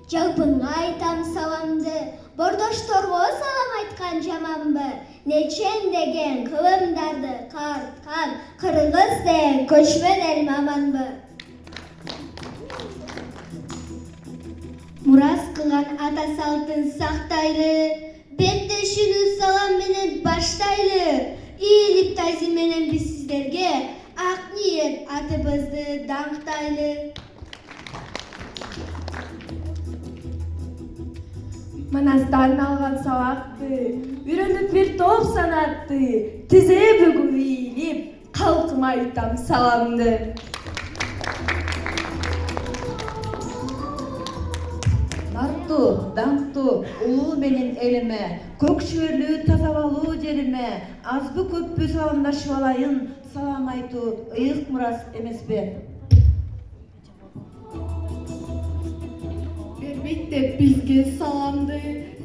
Жалпыңа айтам саламды, бордошторго салам айткан жаманбы. Нечен деген кылымдарды карткан, кыргыз деген көчмөн эл маманбы. Мурас кылган ата салтын сактайлы, беттешүүнү салам менен баштайлы. Ийгилик тайзим менен биз сиздерге ак ниет атыбызды даңктайлы. Манастан алган сабакты, үйрөнүп бир топ санатты, тизе бүгүп ийилип, калкыма айтам саламды. Нарту, даңкту, улуу менен элиме, көк шөлүү тазалалуу жериме, азбы көппү саламдашып алайын, салам айтуу ыйык мурас эмеспи? Бербейт бизге саламды,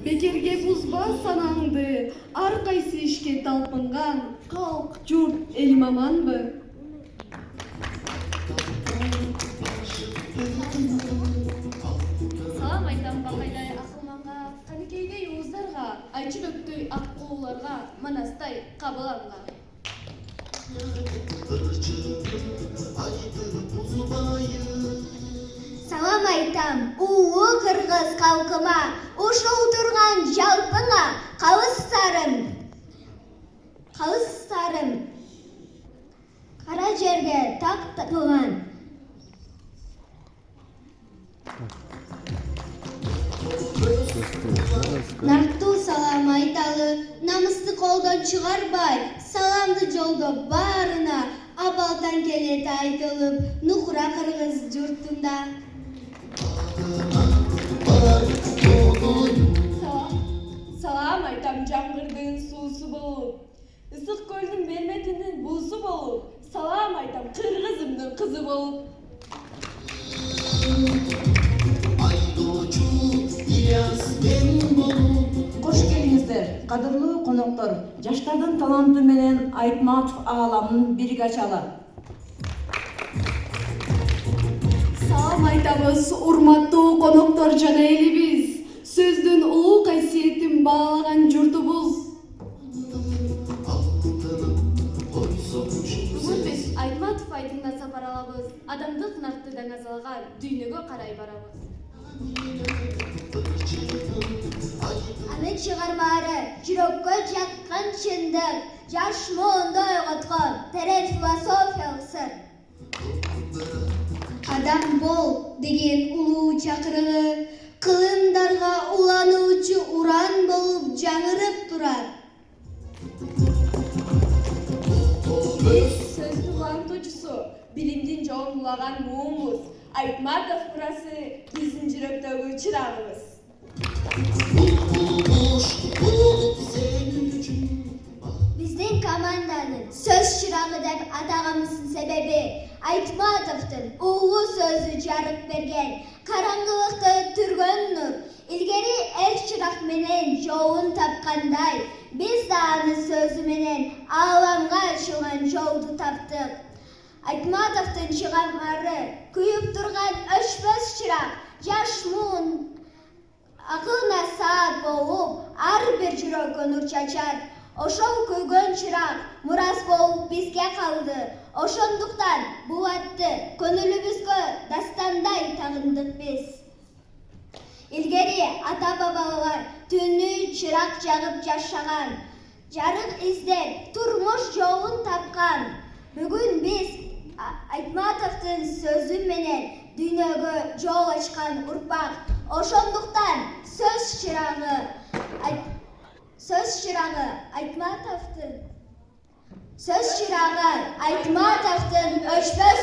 бекерге бузба санаңды, ар кайсы ишке талпынган, калк, журт, эл маманбы? Салам айтам бакайдай акылманга, канекейдей ууздарга, айчүрөктөй ак кууларга, манастай кабыланга. Салам айтам улуу кыргыз калкыма, ушул турган жалпыңа, калыстарым кара жерге такталган. Нарту салам айталы, намысты колдон чыгарбай, саламды жолдоп баарына, абалдан келет айтылып, нукура кыргыз журтунда. Салам айтам жаңгырдын суусу болуп, ысык көлдүн берметинин буусу болуп, салам айтам кыргызымдын кызы болуп. Кош келиңиздер, кадырлуу коноктор, жаштардын таланты менен Айтматов ааламын бирге ачалы. Салам айтабыз урматтуу коноктор жана элибиз, сөздүн улуу кайсиетин баалаган журтубуз. Бүгүн биз Айтматов айтында сапар алабыз, адамдык нартты даңазалга дүйнөгө карай барабыз. Анын чыгармалары жүрөккө жаккан чындык, жаш моунду ойготкон терең философиялык сыр. Адам бол деген улуу чакырыгы, кылымдарга улануучу уран болуп жаңырып турат. Биз сөздүн улантуучусу, билимдин жолун булаган буумуз, Айтматов мурасы биздин жүрөктөгү чырагыбыз. Биздин команданын сөз чырагы деп атаганыбыздын себеби Айтматовдун улуу сөзү жарык берген, караңгылыкты түргөн нур. Илгери эл чырак менен жолун тапкандай, биз да анын сөзү менен ааламга ачылган жолду таптык. Айтматовдун чыгармалары күйүп турган өчпөс чырак, жаш муун акылына саат болуп, ар бир жүрөккө нур чачат. Ошол күйгөн чырак мурас болуп бизге калды. Ошондуктан бул атты көңүлүбүзгө дастандай тагындык биз. Илгери ата-бабалар түнү чырак жагып жашаган, жарык издеп турмуш жолун тапкан. Бүгүн биз Айтматовдун сөзү менен дүйнөгө жол ачкан урпак. Ошондуктан сөз чырагы Айтматовдун өчпөс